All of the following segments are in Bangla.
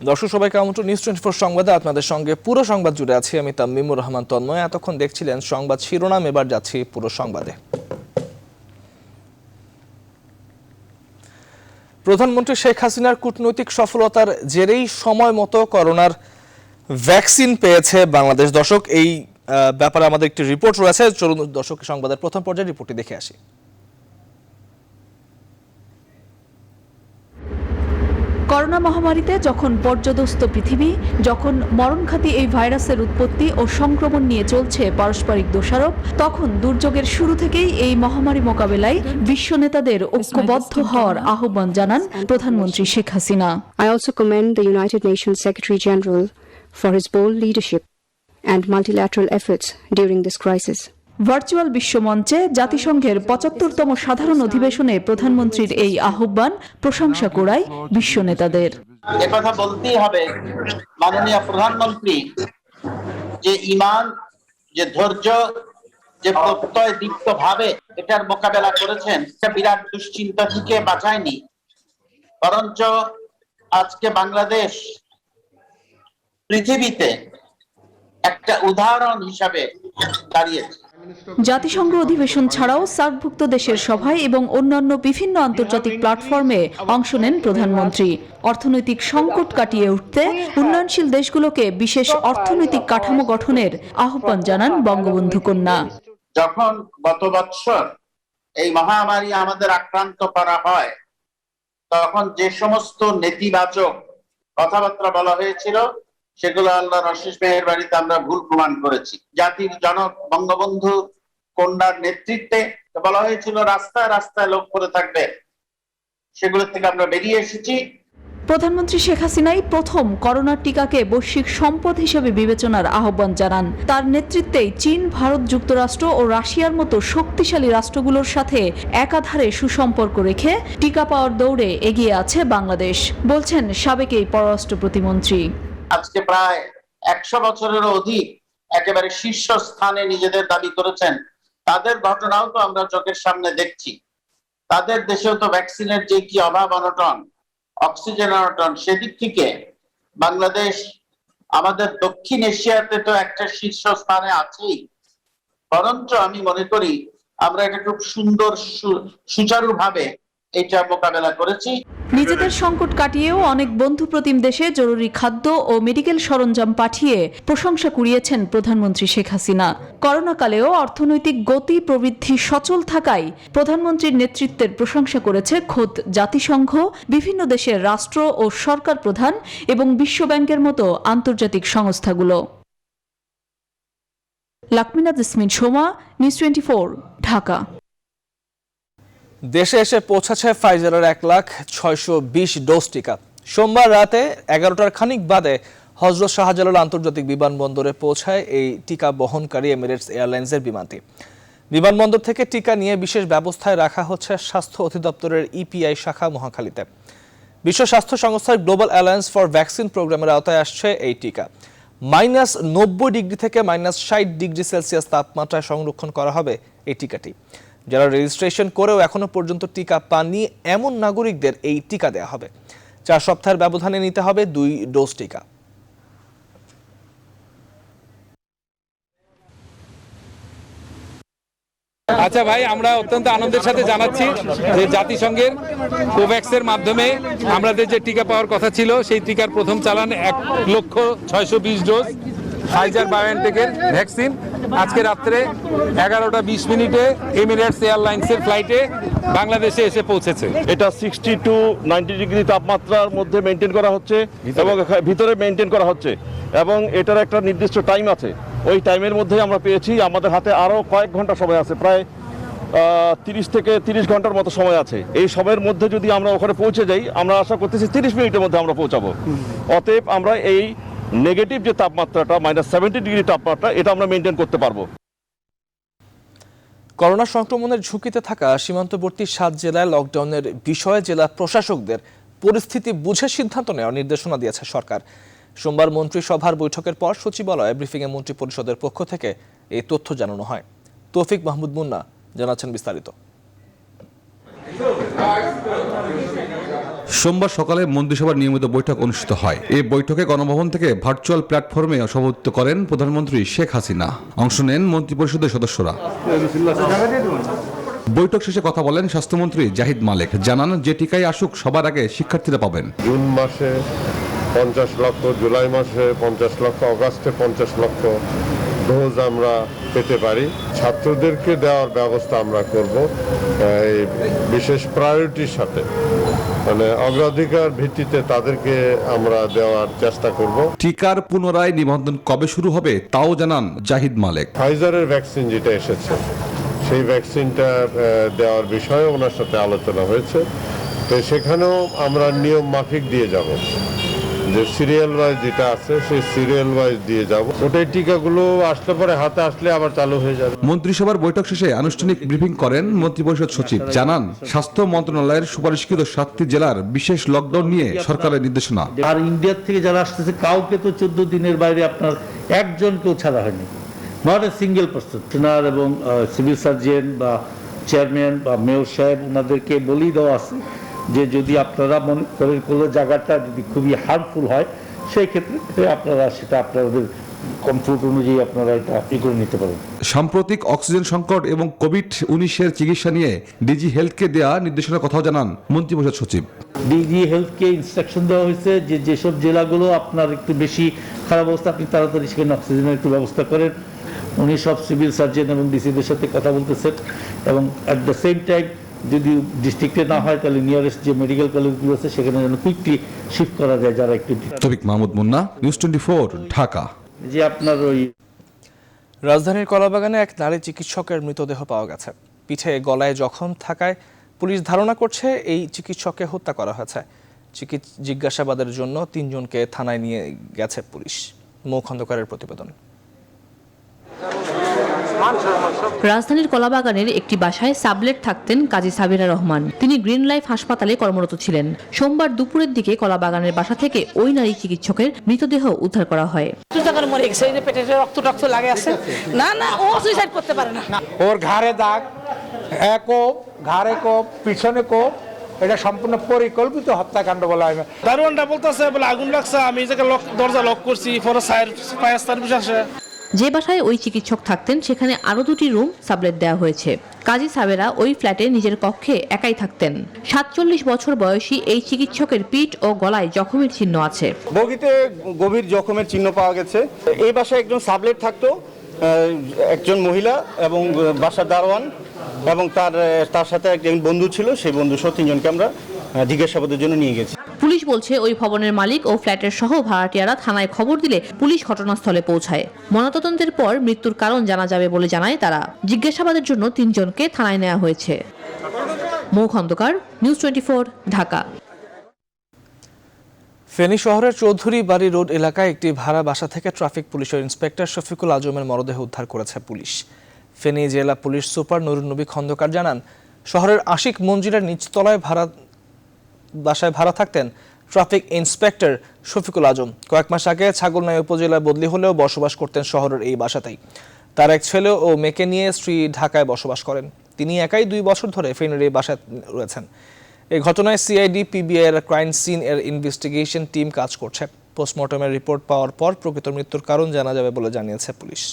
দর্শক সবাইকে আমন্ত্রণ নিউজ 24 সংবাদে আপনাদের সঙ্গে পুরো সংবাদ জুড়ে আছি আমি তামিমুর রহমান তন্ময়। এতক্ষণ দেখছিলেন সংবাদ শিরোনাম, এবার যাচ্ছি পুরো সংবাদে। প্রধানমন্ত্রী শেখ হাসিনার কূটনৈতিক সফলতার জেরেই সময় মতো করোনার ভ্যাকসিন পেয়েছে বাংলাদেশ। দর্শক, এই ব্যাপারে আমাদের একটি রিপোর্ট রয়েছে, চলুন দর্শক সংবাদের প্রথম পর্যায়ে রিপোর্টটি দেখে আসি। করোনা মহামারীতে যখন পর্যদস্ত পৃথিবী, যখন মরণঘাতী এই ভাইরাসের উৎপত্তি ও সংক্রমণ নিয়ে চলছে পারস্পরিক দোষারোপ, তখন দুর্যোগের শুরু থেকেই এই মহামারী মোকাবেলায় বিশ্ব নেতাদের ঐক্যবদ্ধ হওয়ার আহ্বান জানান প্রধানমন্ত্রী Sheikh Hasina. I also commend the United Nations Secretary General for his bold leadership and multilateral efforts during this crisis. Virtual বিশ্বমঞ্চে জাতিসংঘের ৭৫তম সাধারণ অধিবেশনে প্রধানমন্ত্রীর এই আহ্বান প্রশংসা কুড়ায় বিশ্ব নেতাদের। একথা বলতেই হবে, মাননীয় প্রধানমন্ত্রী যে ঈমান, যে ধৈর্য, যে প্রত্যয় দীপ্ত ভাবে এটার মোকাবেলা করেছেন, এটা বিরাট দুশ্চিন্তা থেকে বাঁচায়নি, বরঞ্চ আজকে বাংলাদেশ পৃথিবীতে একটা উদাহরণ হিসাবে দাঁড়িয়েছে। জাতিসংঘ অধিবেশন ছাড়াও সার্কভুক্ত দেশের সভায় এবং অন্যান্য বিভিন্ন আন্তর্জাতিক প্ল্যাটফর্মে অংশ নেন প্রধানমন্ত্রী। অর্থনৈতিক সংকট কাটিয়ে উঠতে উন্নয়নশীল দেশগুলোকে বিশেষ অর্থনৈতিক কাঠামো গঠনের আহ্বান জানান বঙ্গবন্ধু কন্যা। যখন গত বছর এই মহামারী আমাদের আক্রান্ত করা হয়, তখন যে সমস্ত নেতিবাচক কথাবার্তা বলা হয়েছিল সেগুলো আল্লাহর অশেষ মেহেরবাড়িতে আমরা ভুল প্রমাণ করেছি। জাতির জনক বঙ্গবন্ধু কন্যার নেতৃত্বে বলা হয়েছিল রাস্তায় রাস্তায় লোক পড়ে থাকবে, সেগুলো থেকে আমরা বেরিয়ে এসেছি। প্রধানমন্ত্রী শেখ হাসিনাই প্রথম করোনার টিকাকে বৈশ্বিক সম্পদ হিসেবে বিবেচনার আহ্বান জানান। তার নেতৃত্বেই চীন, ভারত, যুক্তরাষ্ট্র ও রাশিয়ার মতো শক্তিশালী রাষ্ট্রগুলোর সাথে একাধারে সুসম্পর্ক রেখে টিকা পাওয়ার দৌড়ে এগিয়ে আছে বাংলাদেশ, বলছেন সাবেক এই পররাষ্ট্র প্রতিমন্ত্রী। আজকে প্রায় 100 বছরেরও অধিক একেবারে শীর্ষস্থানে নিজেদের দাবি করেছেন, তাদের ঘটনাও তো আমরা চোখের সামনে দেখছি। তাদের দেশেও তো ভ্যাকসিনের যে কি অভাব অনটন, অক্সিজেন অনটন, সেদিক থেকে বাংলাদেশ আমাদের দক্ষিণ এশিয়াতে তো একটা শীর্ষস্থানে আছেই, বরঞ্চ আমি মনে করি আমরা এটা খুব সুন্দর সুচারুভাবে এটা মোকাবেলা করেছি। নিজেদের সংকট কাটিয়েও অনেক বন্ধুপ্রতিম দেশে জরুরি খাদ্য ও মেডিকেল সরঞ্জাম পাঠিয়ে প্রশংসা কুড়িয়েছেন প্রধানমন্ত্রী শেখ হাসিনা। করোনাকালেও অর্থনৈতিক গতি প্রবৃদ্ধি সচল থাকায় প্রধানমন্ত্রীর নেতৃত্বের প্রশংসা করেছে খোদ জাতিসংঘ, বিভিন্ন দেশের রাষ্ট্র ও সরকার প্রধান এবং বিশ্বব্যাংকের মতো আন্তর্জাতিক সংস্থাগুলো। লাকমিনা জেসমিন সোমা, নিউজ 24, ঢাকা। দেশে এসে পৌঁছেছে ফাইজারের 1,620,000 ডোজ টিকা। সোমবার রাতে 11টার খানিক বাদে হযরত শাহজালাল আন্তর্জাতিক বিমানবন্দরে পৌঁছায় এই টিকা বহনকারী এমিরেটস এয়ারলাইন্সের বিমানটি। বিমানবন্দর থেকে টিকা নিয়ে বিশেষ ব্যবস্থায় রাখা হচ্ছে স্বাস্থ্য অধিদপ্তরের ইপিআই শাখা মহাখালীতে। বিশ্ব স্বাস্থ্য সংস্থার গ্লোবাল অ্যালায়েন্স ফর ভ্যাকসিন প্রোগ্রামের আওতায় আসছে এই টিকা। -90 ডিগ্রি থেকে -60 ডিগ্রি সেলসিয়াস তাপমাত্রায় সংরক্ষণ করা হবে এই টিকাটি। যারা রেজিস্ট্রেশন করেও এখনো পর্যন্ত টিকা পাননি এমন নাগরিকদের এই টিকা দেওয়া হবে। 4 সপ্তাহের ব্যবধানে নিতে হবে 2 ডোজ টিকা। আচ্ছা ভাই, আমরা অত্যন্ত আনন্দের সাথে জানাচ্ছি যে জাতিসংঘের কোভ্যাক্সের মাধ্যমে আমাদের যে টিকা পাওয়ার কথা ছিল সেই টিকার প্রথম চালান 1,620,000 ডোজ ফাইজার বায়োএনটেকের ভ্যাকসিন আজকে রাত্রে 11:20 এমিরেটস এয়ারলাইন্সের ফ্লাইটে বাংলাদেশে এসে পৌঁছেছে। এটা 60 to 90 ডিগ্রি তাপমাত্রার মধ্যে মেনটেন করা হচ্ছে এবং ভিতরে মেনটেন করা হচ্ছে এবং এটার একটা নির্দিষ্ট টাইম আছে। ওই টাইমের মধ্যে আমরা পেয়েছি। আমাদের হাতে আরো কয়েক ঘন্টা সময় আছে, প্রায় 30 থেকে 30 ঘন্টার মতো সময় আছে। এই সময়ের মধ্যে যদি আমরা ওখানে পৌঁছে যাই, আমরা আশা করতেছি 30 মিনিটের মধ্যে আমরা পৌঁছাবো। অতএব আমরা এই নেগেটিভ যে তাপমাত্রাটা -70 ডিগ্রি তাপমাত্রা, এটা আমরা মেনটেন করতে পারবো। করোনা সংক্রমণের ঝুঁকিতে থাকা সীমান্তবর্তী 7 জেলায় লকডাউনের বিষয়ে জেলা প্রশাসকদের পরিস্থিতি বুঝে সিদ্ধান্ত নেওয়ার নির্দেশনা দিয়েছে সরকার। সোমবার মন্ত্রিসভার বৈঠকের পর সচিবালয়ে ব্রিফিংয়ে মন্ত্রী পরিষদের পক্ষ থেকে এই তথ্য জানানো হয়। তৌফিক মাহমুদ মুন্না জানাচ্ছেন বিস্তারিত। সোমবার সকালে মন্ত্রিসভার নিয়মিত বৈঠক অনুষ্ঠিত হয়। এই বৈঠকে গণভবন থেকে ভার্চুয়াল প্ল্যাটফর্মে সভাপতিত্ব করেন প্রধানমন্ত্রী শেখ হাসিনা। অংশ নেন মন্ত্রিপরিষদের সদস্যরা। বৈঠক শেষে কথা বলেন স্বাস্থ্যমন্ত্রী জাহিদ মালেক। জানান, যে টিকাই আসুক সবার আগে শিক্ষার্থীরা পাবেন। জুন মাসে 50 লক্ষ, জুলাই মাসে 50 লক্ষ, অগাস্টে 50 লক্ষ ডোজ আমরা পেতে পারি। ছাত্রদেরকে দেওয়ার ব্যবস্থা আমরা করব এই বিশেষ প্রায়োরিটির সাথে, মানে অগ্রাধিকার ভিত্তিতে তাদেরকে আমরা দেওয়ার চেষ্টা করব। টিকার পুনরায় নিবন্ধন কবে শুরু হবে তাও জানান জাহিদ মালেক। ফাইজারের ভ্যাকসিন যেটা এসেছে সেই ভ্যাকসিনটা দেওয়ার বিষয়ে ওনার সাথে আলোচনা হয়েছে। তো সেখানেও আমরা নিয়ম মাফিক দিয়ে যাব, যে সিরিয়াল ওয়াইজ যেটা আছে সেই সিরিয়াল ওয়াইজ দিয়ে যাব। ওটাই টিকাগুলো আসলে পরে হাতে আসলে আবার চালু হয়ে যাবে। মন্ত্রিসভার বৈঠক শেষে আনুষ্ঠানিক ব্রিফিং করেন মন্ত্রিপরিষদ সচিব। জানান, স্বাস্থ্য মন্ত্রণালয়ের সুপারিশকৃত 7টি জেলার বিশেষ লকডাউন নিয়ে সরকারের নির্দেশনা। আর ইন্ডিয়ার থেকে যারা আসতেছে কাউকে তো 14 দিনের বাইরে আপনার একজনকেও ছাড়া হয়নি, not a single person. Trainer এবং সিভিল সার্জন বা চেয়ারম্যান বা মেয়র সাহেব ওনাদেরকে বলেই দেওয়া আছে যে যদি আপনারা মনে করেন কোনো জায়গাটা যদি খুবই হার্মফুল হয় সেই ক্ষেত্রে আপনারা সেটা আপনাদের কমফোর্ট অনুযায়ী আপনারা এটা করে নিতে পারেন। সাম্প্রতিক অক্সিজেন সংকট এবং কোভিড-19 চিকিৎসা নিয়ে ডিজি হেলথকে দেওয়া নির্দেশনার কথাও জানান মন্ত্রিপরিষদ সচিব। ডিজি হেলথকে ইনস্ট্রাকশন দেওয়া হয়েছে যে যেসব জেলাগুলো আপনার একটু বেশি খারাপ অবস্থা, আপনি তাড়াতাড়ি সেখানে অক্সিজেনের একটু ব্যবস্থা করেন। উনি সব সিভিল সার্জন এবং ডিসিদের সাথে কথা বলতেছেন এবং অ্যাট দ্য সেম টাইম যদি ডিস্ট্রিক্টে না হয় তাহলে নিয়ারেস্ট যে মেডিকেল কলেজগুলো আছে সেখানে যেন কুইকলি শিফট করা যায় যারা একটু। তৌফিক মাহমুদ মুন্না, নিউজ 24, ঢাকা। যে আপনার ওই রাজধানীর কলাবাগানে এক নারী চিকিৎসকের মৃতদেহ পাওয়া গেছে। পিঠে গলায় জখম থাকায় পুলিশ ধারণা করছে এই চিকিৎসককে হত্যা করা হয়েছে। জিজ্ঞাসাবাদের জন্য 3 জনকে থানায় নিয়ে গেছে পুলিশ। মৌ খন্দকারের প্রতিবেদন। রাজধানীর কলাবাগানের একটি বাসায় সাবলেট থাকতেন কাজী সাবিরা রহমান। তিনি গ্রিন লাইফ হাসপাতালে কর্মরত ছিলেন। সোমবার দুপুরের দিকে কলাবাগানের বাসা থেকে ওই নারী চিকিৎসকের মৃতদেহ উদ্ধার করা হয়। রক্ত লাগে আছে, না না ও সুইসাইড করতে পারে না। ওর ঘাড়ে দাগ, কোপ, ঘাড়ে কোপ, পিছনে কোপ, এটা সম্পূর্ণ পরিকল্পিত হত্যাকাণ্ড বলা হয়। দারোয়ানটা বলতেছে বলে আগুন লাগছে, আমি দরজা লক করছি, পরে ফায়ার সার্ভিস আসে। যে বাসায় ওই চিকিৎসক থাকতেন সেখানে আরো 2টি রুম সাবলেট দেওয়া হয়েছে। কাজী সাবেরা ওই ফ্ল্যাটে নিজের কক্ষে একাই থাকতেন। 47 বছর বয়সী এই চিকিৎসকের পিঠ ও গলায় জখমের চিহ্ন আছে। বগিতে গভীর জখমের চিহ্ন পাওয়া গেছে। এই বাসায় একজন সাবলেট থাকতো, একজন মহিলা এবং বাসার দারোয়ান এবং তার সাথে একজন বন্ধু ছিল। সেই বন্ধু সহ 3 জনকে আমরা জিজ্ঞাসাবাদের জন্য নিয়ে গেছি। পুলিশ বলছে ওই ভবনের মালিক ও ফ্ল্যাটের সহ ভাড়াটিয়ারা থানায় খবর দিলে পুলিশ ঘটনাস্থলে পৌঁছায়। ময়নাতদন্তের পর মৃত্যুর কারণ জানা যাবে বলে জানায় তারা। জিজ্ঞাসাবাদের জন্য 3 জনকে থানায় নেওয়া হয়েছে। মৌ খন্দকার, নিউজ 24, ঢাকা। ফেনী শহরের চৌধুরী বাড়ি রোড এলাকায় একটি ভাড়া বাসা থেকে ট্রাফিক পুলিশের ইন্সপেক্টর শফিকুল আজমের মরদেহ উদ্ধার করেছে পুলিশ। ফেনী জেলা পুলিশ সুপার নুরুন নবী খন্দকার জানান, শহরের আশিক মঞ্জিলের নিচতলায় বাসায় ভাড়া থাকতেন ট্রাফিক ইন্সপেক্টর শফিকুল আজম। কয়েক মাস আগে ছাগলনাই উপজেলায় বদলি হলেও বসবাস করতেন শহরের এই বাসাতেই। তার এক ছেলে ও মেয়েকে নিয়ে স্ত্রী ঢাকায় বসবাস করেন। তিনি একাই 2 বছর ধরে ফেনীর এই বাসায় রয়েছেন। এই ঘটনায় সিআইডি পিবিআই এর ক্রাইম সিন এর ইনভেস্টিগেশন টিম কাজ করছে। পোস্টমর্টমের রিপোর্ট পাওয়ার পর প্রকৃত মৃত্যুর কারণ জানা যাবে বলে জানিয়েছে পুলিশ।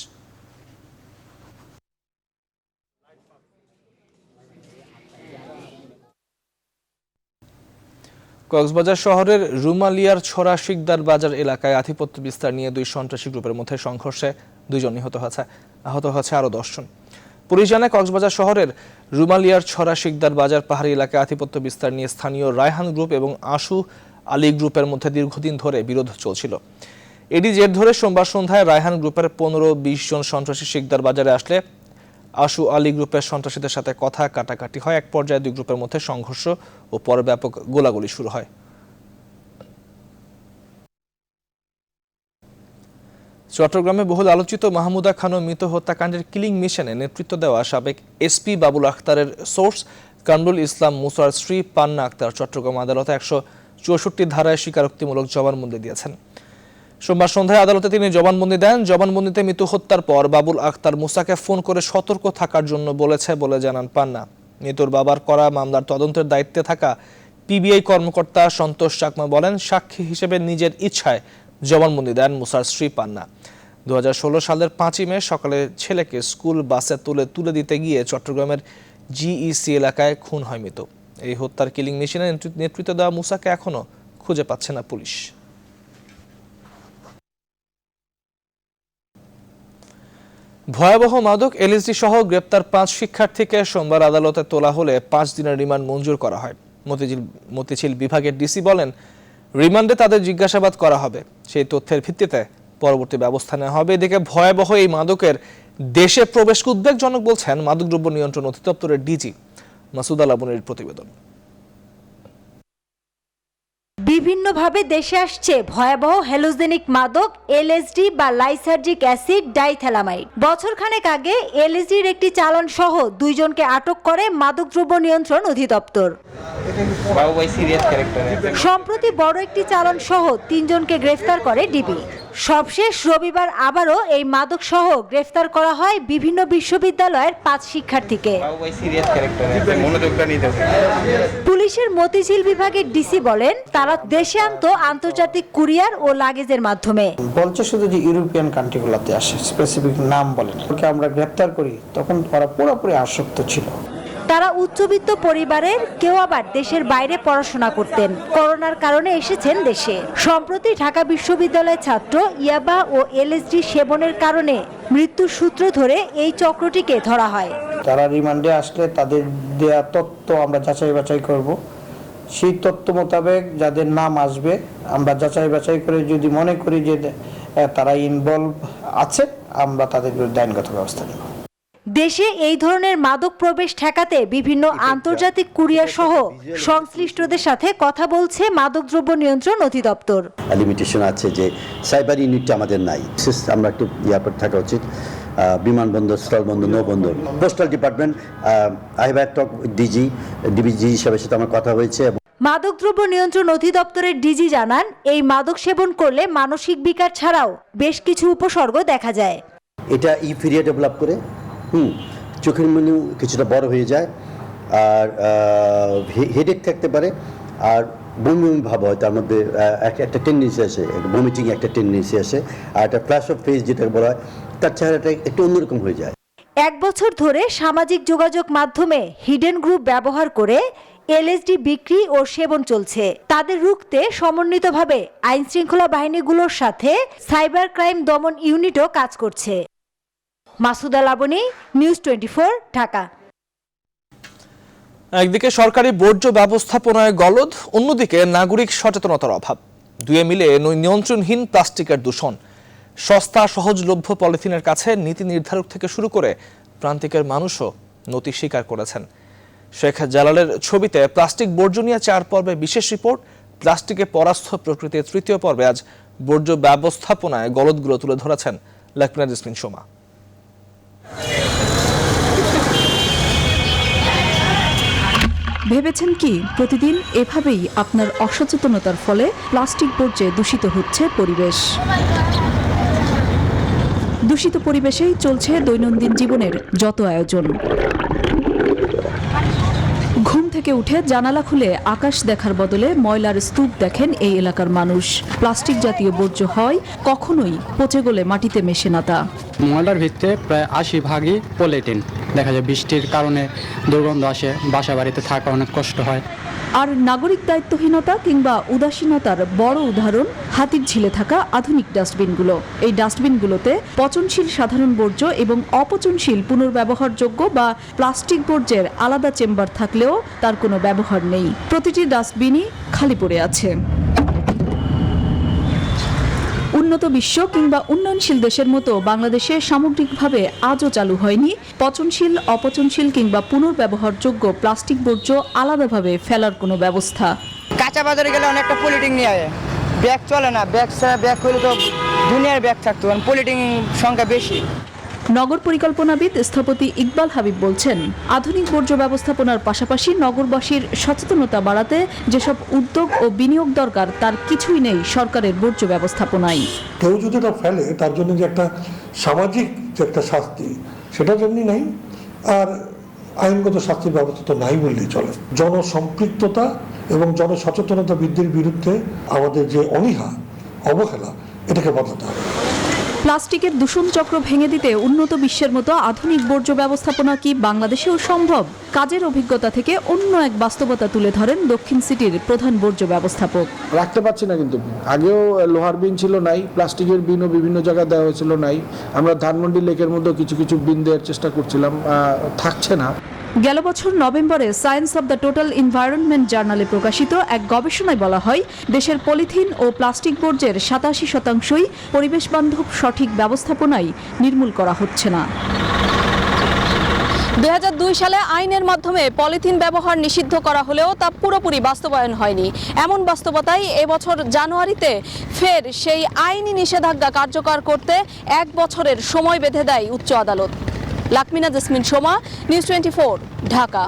কক্সবাজার শহরের রুমালিয়ার ছড়া শিকদার বাজার এলাকায় আধিপত্য বিস্তার নিয়ে 2 সন্ত্রাসী গ্রুপের মধ্যে সংঘর্ষে 2 জন নিহত হয়েছে। আহত হয়েছে আরও 10 জন। পুলিশ জানায়, কক্সবাজার শহরের রুমালিয়ার ছড়া শিকদার বাজার পাহাড়ি এলাকায় আধিপত্য বিস্তার নিয়ে স্থানীয় রায়হান গ্রুপ এবং আশু আলী গ্রুপের মধ্যে দীর্ঘদিন ধরে বিরোধ চলছিল। এরই জের ধরে সোমবার সন্ধ্যায় রায়হান গ্রুপের 15-20 জন সন্ত্রাসী শিকদার বাজারে আসলে আশু আলী গ্রুপের সন্ত্রাসীদের সাথে কথা কাটাকাটি হয়। এক পর্যায়ে 2 গ্রুপের মধ্যে সংঘর্ষ ও পরে ব্যাপক গোলাগুলি শুরু হয়। চট্টগ্রামে বহুল আলোচিত মাহমুদা খানম মৃত হত্যাকাণ্ডের কিলিং মিশনে নেতৃত্ব দেওয়া সাবেক এসপি বাবুল আখতারের সোর্স কামরুল ইসলাম মুসার স্ত্রী পান্না আক্তার চট্টগ্রাম আদালতে 164 ধারায় স্বীকারোক্তিমূলক জবানবন্দি দিয়েছেন। সোমবার সন্ধ্যায় আদালতে তিনি জবানবন্দি দেন। জবানবন্দিতে মৃত্যু হত্যার পর বাবুল আখতার মুসাকে ফোন করে সতর্ক থাকার জন্য বলেছে বলে জানান পান্না। মৃত্যুর বাবার করা মামলার তদন্তের দায়িত্বে থাকা পিবিআই কর্মকর্তা সন্তোষ চাকমা বলেন, সাক্ষী হিসেবে নিজের ইচ্ছায় জবানবন্দি দেন মুসার স্ত্রী পান্না। 2016 সালের 5ই মে সকালে ছেলেকে স্কুল বাসে তুলে দিতে গিয়ে চট্টগ্রামের জিইসি এলাকায় খুন হয় মৃত। এই হত্যার কিলিং মেশিনে নেতৃত্ব দেওয়া মুসাকে এখনো খুঁজে পাচ্ছে না পুলিশ। ভয়াবহ মাদক এলএসডি সহ গ্রেপ্তার 5 শিক্ষার্থীকে সোমবার আদালতে তোলা হলে 5 দিনের রিমান্ড মঞ্জুর করা হয়। মতিঝিল বিভাগের ডিসি বলেন, রিমান্ডে তাদের জিজ্ঞাসাবাদ করা হবে, সেই তথ্যের ভিত্তিতে পরবর্তী ব্যবস্থা নেওয়া হবে। এদিকে ভয়াবহ এই মাদকের দেশে প্রবেশকে উদ্বেগজনক বলছেন মাদকদ্রব্য নিয়ন্ত্রণ অধিদপ্তরের ডিজি মাসুদা লাবনীর প্রতিবেদন। বিভিন্নভাবে দেশে আসছে ভয়াবহ হ্যালোজেনিক মাদক এলএসডি বা লাইসার্জিক অ্যাসিড ডাইথ্যালামাইড। বছরখানেক আগে এলএসডির একটি চালান সহ 2 জনকে আটক করে মাদকদ্রব্য নিয়ন্ত্রণ অধিদপ্তর। সম্প্রতি বড় একটি চালান সহ 3 জনকে গ্রেফতার করে ডিবি। সবশেষ রবিবার আবারও এই মাদক সহ গ্রেফতার করা হয় বিভিন্ন বিশ্ববিদ্যালয়ের 5 শিক্ষার্থীকে। পুলিশের মতিঝিল বিভাগের ডিসি বলেন, তারা দেশে আনতো আন্তর্জাতিক কুরিয়ার ও লাগেজের মাধ্যমে। বলছে শুধু যে ইউরোপিয়ান কান্ট্রিগুলোতে আসে, স্পেসিফিক নাম বলেন। ওকে আমরা গ্রেফতার করি তখন ওরা পুরোপুরি আসক্ত ছিল। তারা উচ্চবিত্ত পরিবারের, কেউ আবার দেশের বাইরে পড়াশোনা করতেন। করোনার কারণে এসেছেন দেশে। সম্প্রতি ঢাকা বিশ্ববিদ্যালয়ের ছাত্র ইয়াবা ও এলএসডি সেবনের কারণে মৃত্যুর সূত্র ধরে এই চক্রটিকে ধরা হয়। তারা রিমান্ডে আসলে তাদের দেয়া তথ্য আমরা যাচাই বাছাই করব। সেই তথ্য মোতাবেক যাদের নাম আসবে আমরা যাচাই বাছাই করে যদি মনে করি যে তারা ইনভলভ আছে, আমরা তাদের বিরুদ্ধে আইনগত ব্যবস্থা নেব। দেশে এই ধরনের মাদক প্রবেশ ঠেকাতে বিভিন্ন আন্তর্জাতিক কুরিয়ার সহ সংশ্লিষ্টদের সাথে কথা বলছে মাদকদ্রব্য নিয়ন্ত্রণ অধিদপ্তর। লিমিটেশন আছে যে সাইবার ইউনিটটা আমাদের নাই, আমরা একটু ইয়ারপোর্ট থাকা উচিত। বিমানবন্দর, স্থলবন্দর, নৌবন্দর, postal department, I have talk DBG হিসাবের সাথে আমার কথা হয়েছে। মাদকদ্রব্য নিয়ন্ত্রণ অধিদপ্তরের ডিজি জানান, এই মাদক সেবন করলে মানসিক বিকার ছাড়াও বেশ কিছু উপসর্গ দেখা যায়। এটা ইউফোরিয়া ডেভেলপ করে, চোখের মনে কিছুটা বড় হয়ে যায়, আর হেডেক থাকতে পারে, আর বমি বমি ভাব হয়। তার মধ্যে একটা টেন্ডেন্সি আসে, ভমিটিং একটা টেন্ডেন্সি আসে, আর একটা ফ্ল্যাশ অফ ফেস যেটা বলা হয়, তার চেহারাটা একটু অন্যরকম হয়ে যায়। 1 বছর ধরে সামাজিক যোগাযোগ মাধ্যমে হিডেন গ্রুপ ব্যবহার করে এলএসডি বিক্রি ও সেবন চলছে। তাদের রুখতে সমন্বিতভাবে আইন শৃঙ্খলা বাহিনীগুলোর সাথে সাইবার ক্রাইম দমন ইউনিটও কাজ করছে। মাসুদা লাবনী, নিউজ 24, ঢাকা। একদিকে সরকারি বর্জ্য ব্যবস্থাপনায় গলদ, অন্যদিকে নাগরিক সচেতনতার অভাব। দুয়ে মিলে নিয়ন্ত্রণহীন প্লাস্টিকের দূষণ। সস্তা সহজলভ্য পলিথিনের কাছে নীতি নির্ধারক থেকে শুরু করে প্রান্তিকের মানুষও নতি স্বীকার করেছেন। শেখ জালালের ছবিতে প্লাস্টিক বর্জ্য নিয়ে 4 পর্বে বিশেষ রিপোর্ট। প্লাস্টিকে পরাস্থ প্রকৃতির 3য় পর্বে আজ বর্জ্য ব্যবস্থাপনায় গলদগুলো তুলে ধরেছেন লেখনা জেসমিন সোমা। ভেবেছেন কি প্রতিদিন এভাবেই আপনার অসচেতনতার ফলে প্লাস্টিক বর্জ্যে দূষিত হচ্ছে পরিবেশ? দূষিত পরিবেশেই চলছে দৈনন্দিন জীবনের যত আয়োজন। ঘুম থেকে উঠে জানালা খুলে আকাশ দেখার বদলে ময়লার স্তূপ দেখেন এই এলাকার মানুষ। প্লাস্টিক জাতীয় বর্জ্য হয় কখনোই পচে গলে মাটিতে মেশে না তা। ময়লার ভিতরে প্রায় 80% পলিথিন। দেখা যায় বৃষ্টির কারণে দুর্গন্ধ আসে, বাসা বাড়িতে থাকা অনেক কষ্ট হয়। আর নাগরিক দায়িত্বহীনতা কিংবা উদাসীনতার বড় উদাহরণ হাতিরঝিলে থাকা আধুনিক ডাস্টবিনগুলো। এই ডাস্টবিনগুলোতে পচনশীল সাধারণ বর্জ্য এবং অপচনশীল পুনর্ব্যবহারযোগ্য বা প্লাস্টিক বর্জ্যের আলাদা চেম্বার থাকলেও তার কোনো ব্যবহার নেই। প্রতিটি ডাস্টবিনই খালি পড়ে আছে। উন্নত বিশ্ব কিংবা উন্নয়নশীল দেশের মতো বাংলাদেশে সামগ্রিকভাবে আজও চালু হয়নি পচনশীল, অপচনশীল কিংবা পুনর্ব্যবহারযোগ্য প্লাস্টিক বর্জ্য আলাদাভাবে ফেলার কোনো ব্যবস্থা। কাঁচা বাজারে গেলে অনেকটা পলিথিন নিয়ে আয়, ব্যাগ চলে না, ব্যাগ ছাড়া ব্যাগ হলে তো দুনিয়ার ব্যাগ থাকতো, কারণ পলিথিন সংখ্যা বেশি। নগর পরিকল্পনাবিদ স্থপতি ইকবাল হাবিব বলছেন, আধুনিক বর্জ্য ব্যবস্থাপনার পাশাপাশি নগরবাসীর সচেতনতা বাড়াতে যেসব উদ্যোগ ও বিনিয়োগ দরকার তার কিছুই নেই সরকারের বর্জ্য ব্যবস্থাপনায়। কেউ যদি এটা ফেলে তার জন্য যে একটা সামাজিক যে একটা শাস্তি, সেটা যেমনি নাই, আর আইনগত শাস্তির ব্যবস্থা তো নাই বললেই চলে। জনসম্পৃক্ততা এবং জনসচেতনতা বৃদ্ধির বিরুদ্ধে আমাদের যে অনীহা অবহেলা এটাকে বদলাতে হবে। প্লাস্টিকের দূষণ চক্র ভেঙে দিতে উন্নত বিশ্বের মতো আধুনিক বর্জ্য ব্যবস্থাপনা কি বাংলাদেশেও সম্ভব? কাজের অভিজ্ঞতা থেকে অন্য এক বাস্তবতা তুলে ধরেন দক্ষিণ সিটির প্রধান বর্জ্য ব্যবস্থাপক। রাখতে পারছি না, কিন্তু আগেও লোহার বিন ছিল নাই, প্লাস্টিকের বিনও বিভিন্ন জায়গায় দেওয়া হয়েছিল নাই। আমরা ধানমন্ডি লেকের মধ্যে কিছু বিন দেওয়ার চেষ্টা করছিলাম, থাকছে না। গেল বছর নভেম্বরে science of the total environment জার্নালে প্রকাশিত এক গবেষণায় বলা হয়, দেশের পলিথিন ও প্লাস্টিক বর্জ্যের 87%ই পরিবেশ বান্ধব সঠিক ব্যবস্থাপনায় নির্মূল করা হচ্ছে না। 2002 সালে আইনের মাধ্যমে পলিথিন ব্যবহার নিষিদ্ধ করা হলেও তা পুরোপুরি বাস্তবায়ন হয়নি। এমন বাস্তবতায় এবছর জানুয়ারিতে ফের সেই আইনি নিষেধাজ্ঞা কার্যকর করতে 1 বছরের সময় বেঁধে দেয় উচ্চ আদালত। লাকমিনা জেসমিন সোমা, নিউজ 24, ঢাকা।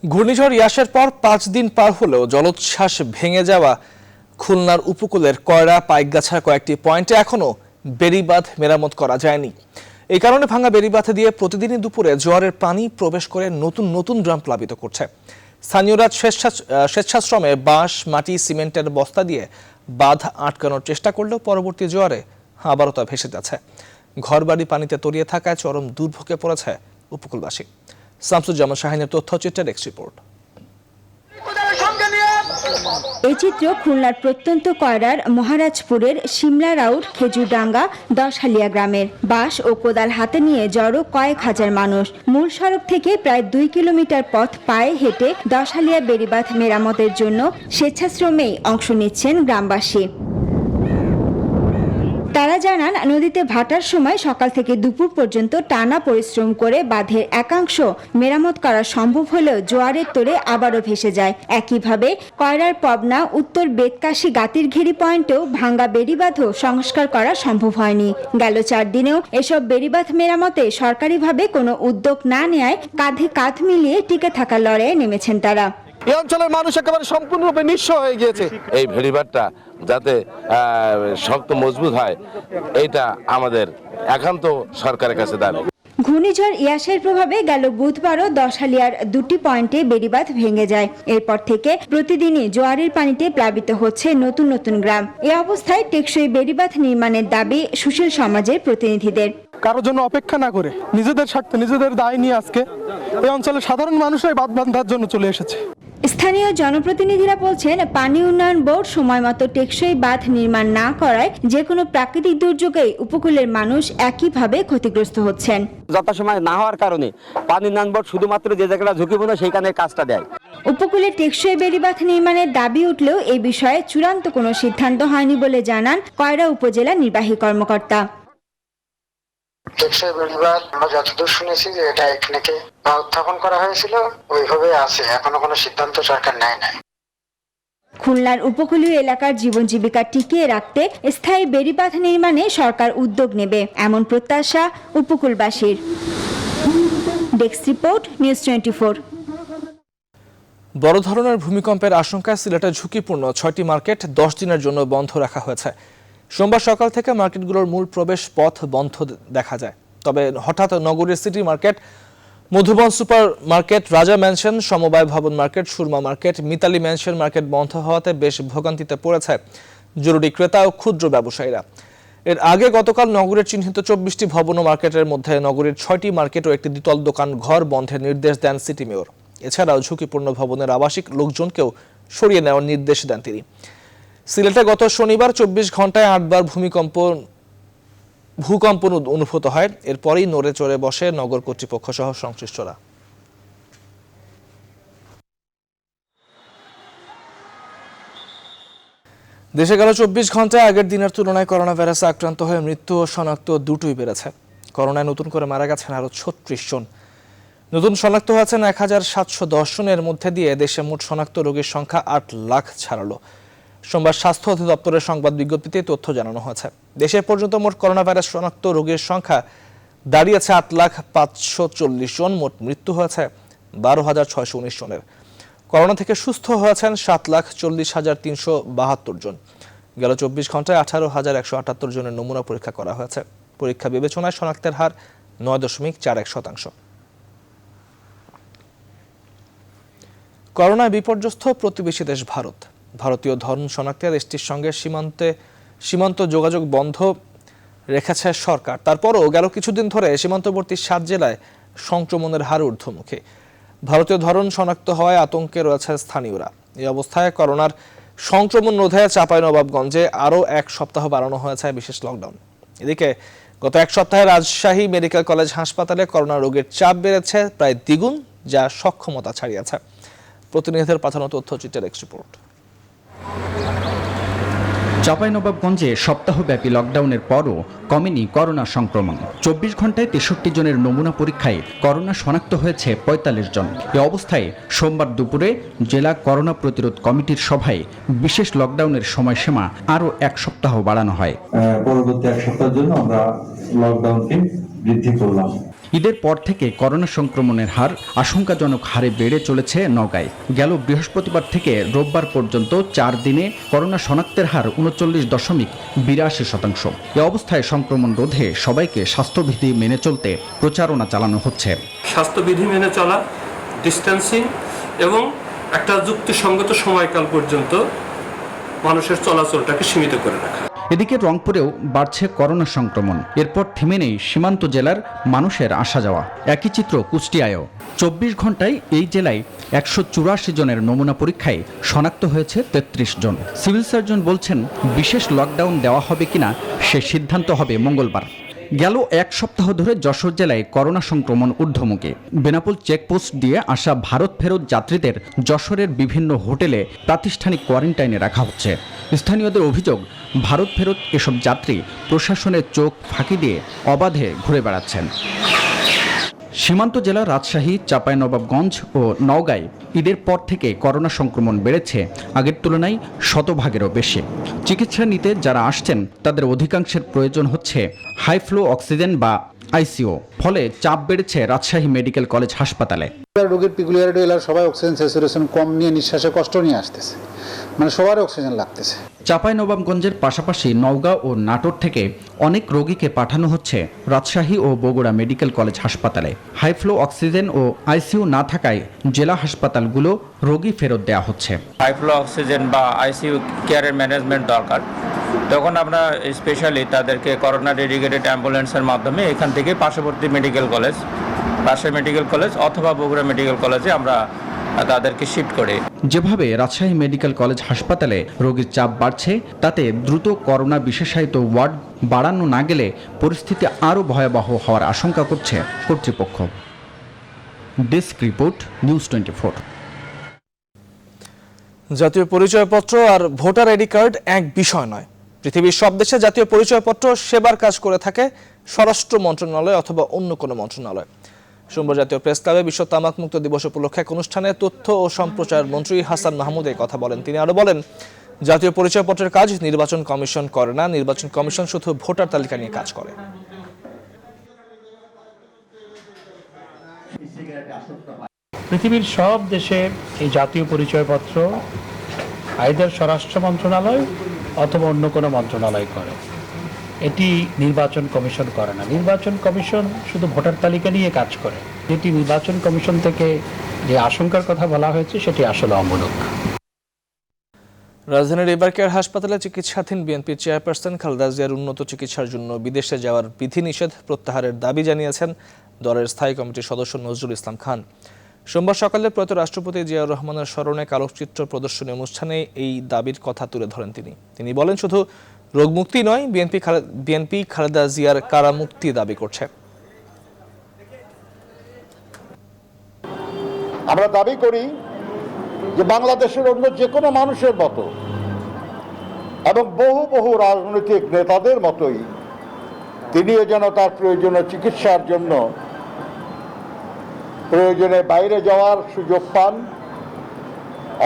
ঘূর্ণিঝড় ইয়াসের পর 5 দিন পার হলেও জলোচ্ছ্বাস ভেঙে যাওয়া খুলনার উপকূলের কয়রা পাইকগাছার কয়েকটি পয়েন্টে এখনও বেড়িবাঁধ মেরামত করা যায়নি। এই কারণে ভাঙা বেড়িবাঁধ দিয়ে প্রতিদিনই দুপুরে জোয়ারের পানি প্রবেশ করে নতুন গ্রাম প্লাবিত করছে। স্থানীয়রা স্বেচ্ছাশ্রমে বাঁশ, মাটি, সিমেন্টের বস্তা দিয়ে বাঁধ আটকানোর চেষ্টা করলেও পরবর্তী জোয়ারে আবারও তা ভেসে যাচ্ছে। ঘরবাড়ি পানিতে তলিয়ে থাকায় চরম দুর্ভোগে পড়েছে উপকূলবাসী। শামসুজ্জামান শাহিনের তথ্যচিত্রের ডেস্ক রিপোর্ট। এই চিত্র খুলনার প্রত্যন্ত কয়রার মহারাজপুরের সিমলা রাউট খেজুরডাঙ্গা 10 হালিয়া গ্রামের। বাঁশ ও কোদাল হাতে নিয়ে জড়ো কয়েক হাজার মানুষ। মূল সড়ক থেকে প্রায় 2 কিলোমিটার পথ পায়ে হেঁটে 10 হালিয়া বেড়িবাঁধ মেরামতের জন্য স্বেচ্ছাশ্রমেই অংশ নিচ্ছেন গ্রামবাসী। তারা জানান, নদীতে ভাটার সময় সকাল থেকে দুপুর পর্যন্ত টানা পরিশ্রম করে বাঁধের একাংশ মেরামত করা সম্ভব হলেও জোয়ারের তোড়ে আবারও ভেসে যায়। একইভাবে কয়রার পবনা উত্তর বেতকাশি গাতিরঘেরি পয়েন্টেও ভাঙ্গা বেড়িবাঁধও সংস্কার করা সম্ভব হয়নি। গেল 4 দিনেও এসব বেড়িবাঁধ মেরামতে সরকারিভাবে কোনো উদ্যোগ না নেয়ায় কাঁধে কাঁধ মিলিয়ে টিকে থাকার লড়াইয়ে নেমেছেন তারা। এই অঞ্চলের মানুষ একেবারে সম্পূর্ণরূপে নিঃস্ব হয়ে গিয়েছে। এই ভেড়িবাঁধটা যাতে শক্ত মজবুত হয়, এইটা আমাদের একান্ত সরকারের কাছে দাবি। ঘূর্ণিঝড় ইয়াসের প্রভাবে গেল বুধবারও 10 হালিয়ার 2টি পয়েন্টে বেড়িবাঁধ ভেঙে যায়। এরপর থেকে প্রতিদিনই জোয়ারের পানিতে প্লাবিত হচ্ছে নতুন গ্রাম। এই অবস্থায় টেকসই বেড়িবাঁধ নির্মাণের দাবি সুশীল সমাজের প্রতিনিধিদের। কারোর জন্য অপেক্ষা না করে নিজেদের স্বার্থ, নিজেদের দায় নিয়ে আজকে এই অঞ্চলের সাধারণ মানুষরাই বাঁধ বাঁধার জন্য চলে এসেছে। স্থানীয় জনপ্রতিনিধিরা বলছেন, পানি উন্নয়ন বোর্ড সময় মতো টেকসই বাঁধ নির্মাণ না করায় যে কোনো প্রাকৃতিক দুর্যোগেই উপকূলের মানুষ একইভাবে ক্ষতিগ্রস্ত হচ্ছেন। যথাসময় না হওয়ার কারণে পানি উন্নয়ন বোর্ড শুধুমাত্র যে জায়গাটা ঝুঁকিপূর্ণ সেইখানে কাজটা দেয়। উপকূলে টেকসই বেড়িবাঁধ নির্মাণের দাবি উঠলেও এই বিষয়ে চূড়ান্ত কোনো সিদ্ধান্ত হয়নি বলে জানান কয়রা উপজেলা নির্বাহী কর্মকর্তা। টেকসই বেড়িবাঁধ আমরা যতদূর শুনেছি যে এটা এখানে উত্থাপন করা হয়েছিল, ওইভাবে আছে, এখনো কোনো সিদ্ধান্ত সরকার নেয় নাই। খুলনার উপকূলীয় এলাকার জীবন জীবিকা টিকিয়ে রাখতে স্থায়ী বেড়িবাঁধ নির্মাণে সরকার উদ্যোগ নেবে, এমন প্রত্যাশা উপকূলবাসীর। Desk report, news 24। বড় ধরনের ভূমিকম্পের আশঙ্কায় সিলেটের ঝুঁকিপূর্ণ 6টি মার্কেট 10 দিনের জন্য বন্ধ রাখা হয়েছে। সোমবার সকাল থেকে মার্কেটগুলোর মূল প্রবেশ পথ বন্ধ দেখা যায়। তবে হঠাৎ নগরীর city market, Madhuban super market, Raja mansion, Samabay Bhaban market, Surma market, Mitali mansion market বন্ধ হওয়াতে বেশ ভোগান্তিতে পড়েছে জরুরি ক্রেতা ও ক্ষুদ্র ব্যবসায়ীরা। এর আগে গতকাল নগরের চিহ্নিত 24টি ভবন ও মার্কেটের মধ্যে নগরীর 6টি মার্কেট ও একটি দ্বিতল দোকান ঘর বন্ধের নির্দেশ দেন সিটি মেয়র। এছাড়াও ঝুঁকিপূর্ণ ভবনের আবাসিক লোকজনকেও সরিয়ে নেওয়ার নির্দেশ দেন তিনি। সিলেটে গত শনিবার 24 ঘন্টায় 8 বার ভূকম্প অনুভূত হয়। এরপরই নড়ে চড়ে বসে নগর কর্তৃপক্ষ সহ সংশ্লিষ্টরা। দেশে গেল 24 ঘন্টায় আগের দিনের তুলনায় করোনা ভাইরাসে আক্রান্ত হয়ে মৃত্যু ও শনাক্ত দুটোই বেড়েছে। করোনায় নতুন করে মারা গেছেন আরো 36 জন। নতুন শনাক্ত হয়েছেন 1710 জনের মধ্যে দিয়ে দেশে মোট শনাক্ত রোগীর সংখ্যা 8 লাখ ছাড়ালো। সোমবার স্বাস্থ্য অধিদপ্তরের সংবাদ বিজ্ঞপ্তিতে তথ্য জানানো হয়েছে। দেশে পর্যন্ত মোট করোনা ভাইরাস শনাক্ত রোগীর সংখ্যা দাঁড়িয়েছে 8,540 জন। মোট মৃত্যু হয়েছে 12,619 জনের। করোনা থেকে সুস্থ হয়েছেন 7,40,372 জন। গেল 24 ঘন্টায় 18,178 জনের নমুনা পরীক্ষা করা হয়েছে। পরীক্ষা বিবেচনায় শনাক্তের হার 9.41%। করোনায় বিপর্যস্ত প্রতিবেশী দেশ ভারত। ভারতীয় ধরন শনাক্তে দেশটির সঙ্গে সীমান্ত যোগাযোগ বন্ধ রেখেছে সরকার। তারপরও গেল কিছুদিন ধরে সীমান্তবর্তী 7 জেলায় সংক্রমণের হার ঊর্ধ্বমুখী। ভারতীয় ধরন শনাক্ত হওয়ায় আতঙ্কে রয়েছে স্থানীয়রা। এই অবস্থায় করোনার সংক্রমণ রোধে চাঁপাইনবাবগঞ্জে আরও 1 সপ্তাহ বাড়ানো হয়েছে বিশেষ লকডাউন। এদিকে গত 1 সপ্তাহে রাজশাহী মেডিকেল কলেজ হাসপাতালে করোনা রোগীর চাপ বেড়েছে প্রায় দ্বিগুণ, যা সক্ষমতা ছাড়িয়েছে। প্রতিনিধিদের পাঠানো তথ্যচিত্রের এক রিপোর্ট। চাঁপাইনবাবগঞ্জে সপ্তাহব্যাপী লকডাউনের পরও কমেনি করোনা সংক্রমণ। 24 ঘন্টায় 63 জনের নমুনা পরীক্ষায় করোনা শনাক্ত হয়েছে 45 জন। এ অবস্থায় সোমবার দুপুরে জেলা করোনা প্রতিরোধ কমিটির সভায় বিশেষ লকডাউনের সময়সীমা আরও 1 সপ্তাহ বাড়ানো হয়। পরবর্তী 1 সপ্তাহের জন্য আমরা লকডাউনকে বৃদ্ধি করলাম। ঈদের পর থেকে করোনা সংক্রমণের হার আশঙ্কাজনক হারে বেড়ে চলেছে নওগাঁয়। গেল বৃহস্পতিবার থেকে রোববার পর্যন্ত 4 দিনে করোনা শনাক্তের হার 39.82%। এ অবস্থায় সংক্রমণ রোধে সবাইকে স্বাস্থ্যবিধি মেনে চলতে প্রচারণা চালানো হচ্ছে। স্বাস্থ্যবিধি মেনে চলা, ডিস্টেন্সিং এবং একটা যুক্তিসঙ্গত সময়কাল পর্যন্ত মানুষের চলাচলটাকে সীমিত করে রাখা। এদিকে রংপুরেও বাড়ছে করোনা সংক্রমণ। এরপর থেমে নেই সীমান্ত জেলার মানুষের আসা যাওয়া। একই চিত্র কুষ্টিয়ায়ও। 24 ঘন্টায় এই জেলায় 184 জনের নমুনা পরীক্ষায় শনাক্ত হয়েছে 33 জন। সিভিল সার্জন বলছেন, বিশেষ লকডাউন দেওয়া হবে কিনা সে সিদ্ধান্ত হবে মঙ্গলবার। গেল 1 সপ্তাহ ধরে যশোর জেলায় করোনা সংক্রমণ ঊর্ধ্বমুখী। বেনাপোল চেকপোস্ট দিয়ে আসা ভারত ফেরত যাত্রীদের যশোরের বিভিন্ন হোটেলে প্রাতিষ্ঠানিক কোয়ারেন্টাইনে রাখা হচ্ছে। স্থানীয়দের অভিযোগ, ভারত ফেরত এসব যাত্রী প্রশাসনের চোখ ফাঁকি দিয়ে অবাধে ঘুরে বেড়াচ্ছেন। সীমান্ত জেলা রাজশাহী, চাঁপাইনবাবগঞ্জ ও নওগাঁয় ঈদের পর থেকে করোনা সংক্রমণ বেড়েছে আগের তুলনায় শতভাগেরও বেশি। চিকিৎসা নিতে যারা আসছেন তাদের অধিকাংশের প্রয়োজন হচ্ছে হাই ফ্লো অক্সিজেন বা আইসিইউ। ফলে চাপ বেড়েছে রাজশাহী মেডিকেল কলেজ হাসপাতালে। রোগীর পিকুলিয়ারিটি এলার সবাই অক্সিজেন স্যাচুরেশন কম নিয়ে নিঃশ্বাসে কষ্ট নিয়ে আসতেছে, মানে সবার অক্সিজেন লাগতেছে। চাঁপাইনবাবগঞ্জের পাশাপাশি নওগাঁ ও নাটোর থেকে অনেক রোগীকে পাঠানো হচ্ছে রাজশাহী ও বগুড়া মেডিকেল কলেজ হাসপাতালে। হাই ফ্লো অক্সিজেন ও আইসিইউ না থাকায় জেলা হাসপাতালগুলো রোগী ফেরত দেওয়া হচ্ছে। হাই ফ্লো অক্সিজেন বা আইসিইউ কেয়ারের ম্যানেজমেন্ট দরকার, তখন আমরা স্পেশালি তাদেরকে করোনা ডেডিকেটেড অ্যাম্বুলেন্সের মাধ্যমে এখান থেকে পার্শ্ববর্তী medical college, Rajshahi medical college অথবা বগুড়া মেডিকেল কলেজে আমরা তাদেরকে শিফট করে। যেভাবে রাজশাহী মেডিকেল কলেজ হাসপাতালে রোগীর চাপ বাড়ছে, তাতে দ্রুত করোনা বিশেষায়িত ওয়ার্ড বাড়ানো না গেলে পরিস্থিতি আরও ভয়াবহ হওয়ার আশঙ্কা করছে কর্তৃপক্ষ। Desk report, news 24। জাতীয় পরিচয়পত্র আর ভোটার আইডি কার্ড এক বিষয় নয়। পৃথিবীর সব দেশে জাতীয় পরিচয়পত্র সেবার কাজ করে থাকে স্বরাষ্ট্র মন্ত্রণালয় অথবা অন্য কোনো মন্ত্রণালয়। সোমবার জাতীয় প্রেস ক্লাবে বিশ্ব তামাক মুক্ত দিবস উপলক্ষে এক অনুষ্ঠানে তথ্য ও সম্প্রচার মন্ত্রী হাসান মাহমুদ এই কথা বলেন। তিনি আরো বলেন, জাতীয় পরিচয়পত্রের কাজ নির্বাচন কমিশন করে না, নির্বাচন কমিশন শুধু ভোটার তালিকা নিয়ে কাজ করে। পৃথিবীর সব দেশে এই জাতীয় পরিচয়পত্র আইদার স্বরাষ্ট্র মন্ত্রণালয় অথবা অন্য কোনো মন্ত্রণালয় করে, এটি নির্বাচন কমিশন করে না। নির্বাচন কমিশন শুধু ভোটার তালিকা নিয়ে কাজ করে। যেটি নির্বাচন কমিশন থেকে যে আশঙ্কার কথা বলা হয়েছে সেটি আসলে অমূলক। রাজধানীর এবারকেয়ার হাসপাতালে চিকিৎসাধীন বিএনপির চেয়ারপারসন খালেদা জিয়ার উন্নত চিকিৎসার জন্য বিদেশে যাওয়ার বিধিনিষেধ প্রত্যাহারের দাবি জানিয়েছেন দলের স্থায়ী কমিটির সদস্য নজরুল ইসলাম খান। সোমবার সকালে প্রয়াত রাষ্ট্রপতি জিয়াউর রহমানের স্মরণে আলোকচিত্র প্রদর্শনী অনুষ্ঠানে এই দাবির কথা তুলে ধরেন তিনি বলেন, শুধু রোগমুক্তি নয়, বিএনপি খালেদা জিয়ার কারামুক্তি দাবি করছে। আমরা দাবি করি যে বাংলাদেশের অন্য যে কোনো মানুষের মতো এবং বহু বহু রাজনৈতিক নেতাদের মতোই তিনিও যেন তার প্রয়োজনীয় চিকিৎসার জন্য প্রয়োজনে বাইরে যাওয়ার সুযোগ পান।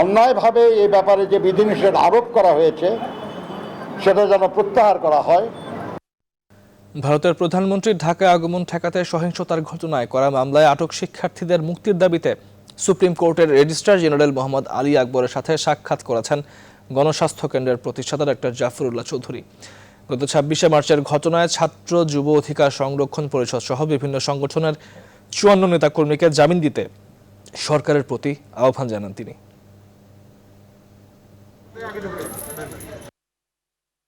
অন্যায়ভাবে এ ব্যাপারে যে বিধিনিষেধ আরোপ করা হয়েছে সেটা যেন প্রত্যাহার করা হয়। ভারতের প্রধানমন্ত্রীর ঢাকায় আগমন ঠেকাতে সহিংসতার ঘটনায় করা মামলায় আটক শিক্ষার্থীদের মুক্তির দাবিতে সুপ্রিম কোর্টের রেজিস্ট্রার জেনারেল মোহাম্মদ আলী আকবরের সাথে সাক্ষাৎ করেছেন গণস্বাস্থ্য কেন্দ্রের প্রতিষ্ঠাতা ডক্টর জাফরুল্লাহ চৌধুরী। গত 26শে মার্চের ঘটনায় ছাত্র যুব অধিকার সংরক্ষণ পরিষদ সহ বিভিন্ন সংগঠনের 54 নেতাকর্মীকে জামিন দিতে সরকারের প্রতি আহ্বান জানান তিনি।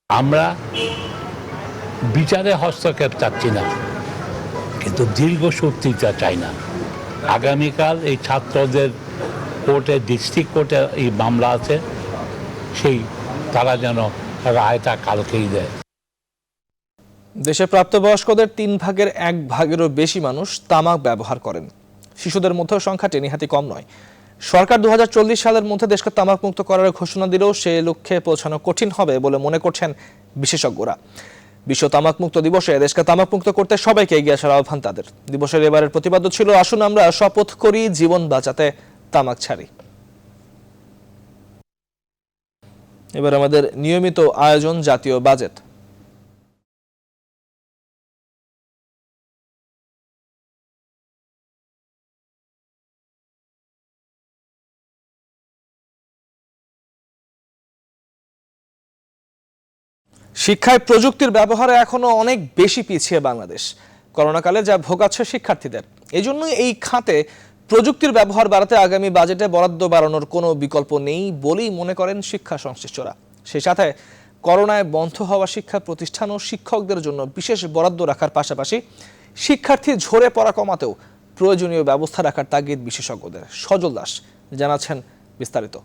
আমরা বিচারে হস্তক্ষেপ চাচ্ছি না, কিন্তু দীর্ঘসূত্রিতা চাই না। আগামীকাল এই ছাত্রদের কোর্টে, ডিস্ট্রিক্ট কোর্টে এই মামলা আছে, সেই তারা যেন রায়টা কালকেই দেয়। দেশে প্রাপ্তবয়স্কদের 3 ভাগের 1 ভাগেরও বেশি মানুষ তামাক ব্যবহার করেন। শিশুদের মধ্যেও সংখ্যাটি নেহাতি কম নয়। সরকার 2040 সালের মধ্যে দেশকে তামাক মুক্ত করার ঘোষণা দিলেও সে লক্ষ্যে পৌঁছানো কঠিন হবে বলে মনে করছেন বিশেষজ্ঞরা। বিশ্ব তামাক মুক্ত দিবসে দেশকে তামাক মুক্ত করতে সবাইকে এগিয়ে আসার আহ্বান তাদের। দিবসের এবারের প্রতিপাদ্য ছিল, আসুন আমরা শপথ করি জীবন বাঁচাতে তামাক ছাড়ি। এবার আমাদের নিয়মিত আয়োজন জাতীয় বাজেট। শিক্ষায় প্রযুক্তির ব্যবহারে এখনো অনেক বেশি পিছিয়ে বাংলাদেশ। করোনাকালে যা ভোগাচ্ছে শিক্ষার্থীদের, এজন্যই এই খাতে প্রযুক্তির ব্যবহার বাড়াতে আগামী বাজেটে বরাদ্দ বাড়ানোর কোনো বিকল্প নেই বলেই মনে করেন শিক্ষা সংশ্লিষ্টরা। সেই সাথে করোনায় বন্ধ হওয়া শিক্ষা প্রতিষ্ঠান ও শিক্ষকদের জন্য বিশেষ বরাদ্দ রাখার পাশাপাশি শিক্ষার্থী ঝরে পড়া কমাতেও প্রয়োজনীয় ব্যবস্থা রাখার তাগিদ বিশেষজ্ঞদের। সজল দাস জানাচ্ছেন বিস্তারিত।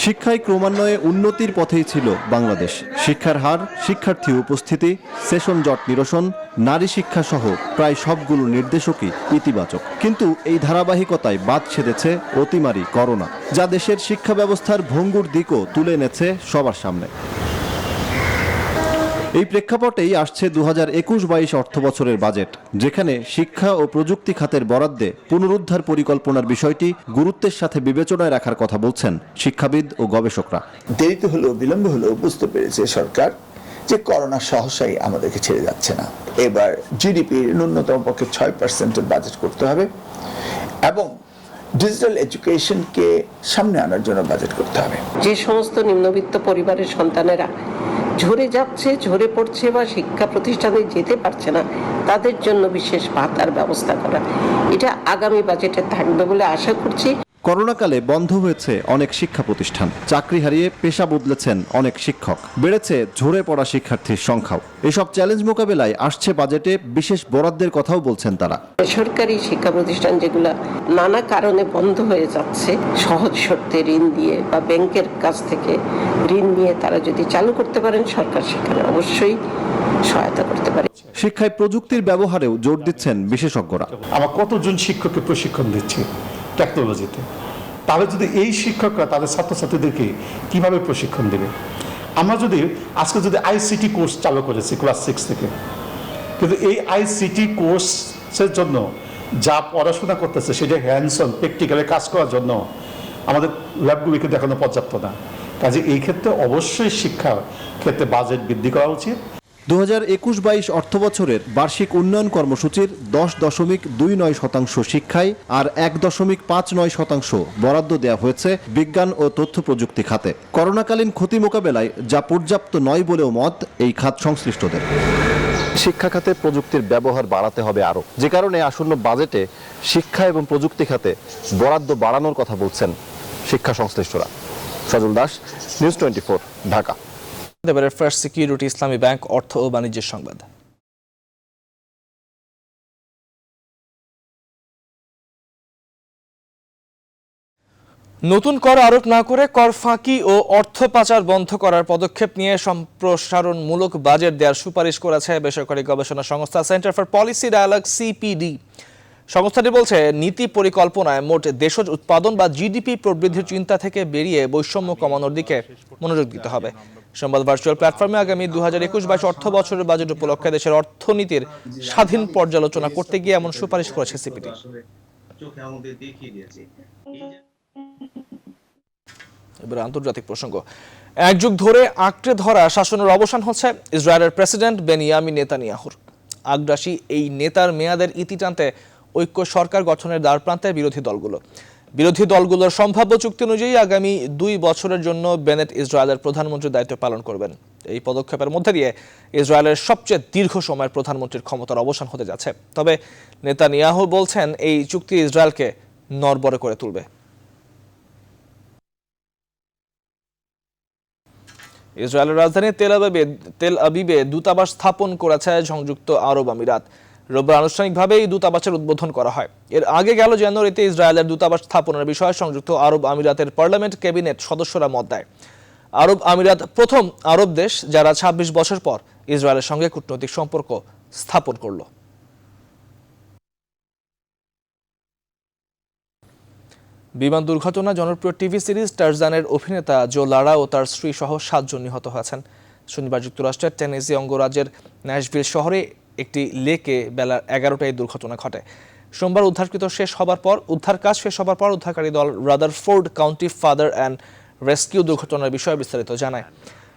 শিক্ষায় ক্রমান্বয়ে উন্নতির পথেই ছিল বাংলাদেশ। শিক্ষার হার, শিক্ষার্থী উপস্থিতি, সেশন জট নিরসন, নারী শিক্ষা সহ প্রায় সবগুলো নির্দেশকই ইতিবাচক। কিন্তু এই ধারাবাহিকতায় বাদ সেধেছে অতিমারী করোনা, যা দেশের শিক্ষা ব্যবস্থার ভঙ্গুর দিকও তুলে এনেছে সবার সামনে। এই প্রেক্ষাপটেই আসছে 2021-22 অর্থবছরের বাজেট, যেখানে শিক্ষা ও প্রযুক্তি খাতের বরাদ্দে পুনরুদ্ধার পরিকল্পনার বিষয়টি গুরুত্বের সাথে বিবেচনায় রাখার কথা বলছেন শিক্ষাবিদ ও গবেষকরা। দেরিতে হলেও বিলম্ব হলেও বুঝতে পেরেছে সরকার যে করোনা সহসাই আমাদেরকে ছেড়ে যাচ্ছে না। এবার জিডিপির ন্যূনতম পক্ষে 6% বাজেট করতে হবে এবং ডিজিটাল এডুকেশনকে সামনে আনার জন্য বাজেট করতে হবে। যে সমস্ত নিম্নবিত্ত পরিবারের সন্তানেরা ঝরে যাচ্ছে, ঝরে পড়ছে বা শিক্ষা প্রতিষ্ঠানে যেতে পারছে না, তাদের জন্য বিশেষ ভাতার ব্যবস্থা করা, এটা আগামী বাজেটে থাকবে বলে আশা করছি। করোনাকালে বন্ধ হয়েছে অনেক শিক্ষা প্রতিষ্ঠান, চাকরি হারিয়ে পেশা বদলেছেন অনেক শিক্ষক, বেড়েছে ঝরে পড়া শিক্ষার্থীর সংখ্যাও। এসব চ্যালেঞ্জ মোকাবেলায় আসছে বাজেটে বিশেষ বরাদ্দের কথাও বলছেন তারা। বেসরকারি শিক্ষা প্রতিষ্ঠান যেগুলো নানা কারণে বন্ধ হয়ে যাচ্ছে, সহজ শর্তে ঋণ দিয়ে বা ব্যাংকের কাছ থেকে ঋণ নিয়ে তারা যদি চালু করতে পারেন, সরকার সেখানে অবশ্যই সহায়তা করতে পারে। শিক্ষায় প্রযুক্তির ব্যবহারেও জোর দিচ্ছেন বিশেষজ্ঞরা। আমরা কতজন শিক্ষককে প্রশিক্ষণ দিচ্ছি টেকনোলজিতে, তাহলে যদি এই শিক্ষকরা তাদের ছাত্রছাত্রীদেরকে কিভাবে প্রশিক্ষণ দেবে? আমরা যদি আজকে যদি আইসিটি কোর্স চালু করেছি ক্লাস 6 থেকে, কিন্তু এই আইসিটি কোর্সের জন্য যা পড়াশোনা করতেছে সেটা হ্যান্ডস অন প্র্যাকটিক্যালে কাজ করার জন্য আমাদের ল্যাবগুলিকে দেখানো পর্যাপ্ত না। কাজে এই ক্ষেত্রে অবশ্যই শিক্ষা ক্ষেত্রে বাজেট বৃদ্ধি করা উচিত। 2021-22 অর্থবছরের বার্ষিক উন্নয়ন কর্মসূচির 10.29% শিক্ষায় আর 1.59% বরাদ্দ দেওয়া হয়েছে বিজ্ঞান ও তথ্য প্রযুক্তি খাতে। করোনাকালীন ক্ষতি মোকাবেলায় যা পর্যাপ্ত নয় বলেও মত এই খাত সংশ্লিষ্টদের। শিক্ষা খাতে প্রযুক্তির ব্যবহার বাড়াতে হবে আরও, যে কারণে আসন্ন বাজেটে শিক্ষা এবং প্রযুক্তি খাতে বরাদ্দ বাড়ানোর কথা বলছেন শিক্ষা সংশ্লিষ্টরা। সজল দাস, নিউজ 24, ঢাকা। এবারে ফার্স্ট সিকিউরিটি ইসলামী ব্যাংক অর্থ ও বাণিজ্যের সংবাদ। নতুন কর আরোপ না করে কর ফাঁকি ও অর্থ পাচার বন্ধ করার পদক্ষেপ নিয়ে সম্প্রসারণমূলক বাজেট দেওয়ার সুপারিশ করেছে বেসরকারি গবেষণা সংস্থা centre for policy dialogue CPD. সংস্থাটি বলছে, নীতি পরিকল্পনায় মোট দেশজ উৎপাদন বা জিডিপি প্রবৃদ্ধির চিন্তা থেকে বেরিয়ে বৈষম্য কমানোর দিকে মনোযোগ দিতে হবে। সংবাদ ভার্চুয়াল প্ল্যাটফর্মে আগামী 2021-22 অর্থ বছরের বাজেট উপলক্ষে দেশের অর্থনীতির স্বাধীন পর্যালোচনা করতে গিয়ে এমন সুপারিশ করেছে সিপিডি। এবার আন্তর্জাতিক প্রসঙ্গ। এক যুগ ধরে আঁকড়ে ধরা শাসনের অবসান হচ্ছে ইসরায়েলের প্রেসিডেন্ট বেনিয়ামিন নেতানিয়াহুর। আগ্রাসী এই নেতার মেয়াদের ইতি টানতে ঐক্য সরকার গঠনের দ্বারপ্রান্তে বিরোধী দলগুলো। বিরোধী দলগুলোর সম্ভাব্য চুক্তি অনুযায়ী আগামী 2 বছরের জন্য বেনেট ইসরায়েলের প্রধানমন্ত্রীর দায়িত্ব পালন করবেন। এই পদক্ষেপের মধ্যে দিয়ে ইসরায়েলের সবচেয়ে দীর্ঘ সময়ের প্রধানমন্ত্রীর ক্ষমতার অবসান হতে যাচ্ছে। তবে নেতানিয়াহু বলছেন এই চুক্তি ইসরায়েলকে নড়বড়ে করে তুলবে। ইসরায়েলের রাজধানী তেল আবিবে দূতাবাস স্থাপন করেছে সংযুক্ত আরব আমিরাত। রোববার আনুষ্ঠানিকভাবে এই দূতাবাসের উদ্বোধন করা হয়। এর আগে গেল জানুয়ারিতে ইসরায়েলের দূতাবাস স্থাপনের বিষয়ে সংযুক্ত আরব আমিরাতের পার্লামেন্ট ক্যাবিনেট সদস্যরা মত দেয়। আরব আমিরাত প্রথম আরব দেশ যারা 26 বছর পর ইসরায়েলের সঙ্গে কূটনৈতিক সম্পর্ক স্থাপন করল। বিমান দুর্ঘটনা জনপ্রিয় টিভি সিরিজ টারজানের অভিনেতা জো লারা ও তার স্ত্রী সহ 7 জন নিহত হয়েছেন। শনিবার যুক্তরাষ্ট্রের টেনেসি অঙ্গরাজ্যের ন্যাশভিল শহরে একটি লেকে বেলা 11টায় দুর্ঘটনা ঘটে। সোমবার উদ্ধার কাজ শেষ হবার পর উদ্ধারকারী দল Rutherford county father and rescue দুর্ঘটনার বিষয়ে বিস্তারিত জানায়।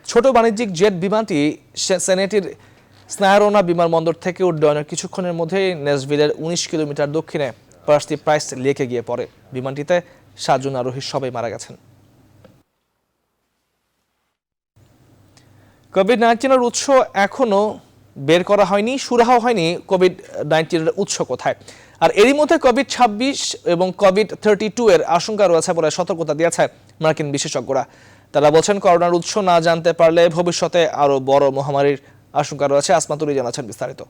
ছোট বাণিজ্যিক জেট বিমানটি সেনেটির স্নায়ারোনা বিমানবন্দর থেকে উড্ডয়নের কিছুক্ষণের মধ্যেই ন্যাশভিলের 19 কিলোমিটার দক্ষিণে পার্সি প্রাইস লেকে গিয়ে পড়ে। বিমানটিতে 7 জন আরোহী সবাই মারা গেছেন। কোভিড-19 উৎস এখনো বের করা হয়নি, সুরাহা হয়নি কোভিড-19 উৎস কোথায়। আর এরই মধ্যে কোভিড-26 এবং কোভিড-32 এর আশঙ্কা রয়েছে বলে সতর্কতা দিয়েছে মার্কিন বিশেষজ্ঞরা। তারা বলছেন করোনার উৎস না জানতে পারলে ভবিষ্যতে আরো বড় মহামারীর আশঙ্কা রয়েছে। আসমাতুলি জানাচ্ছেন বিস্তারিত।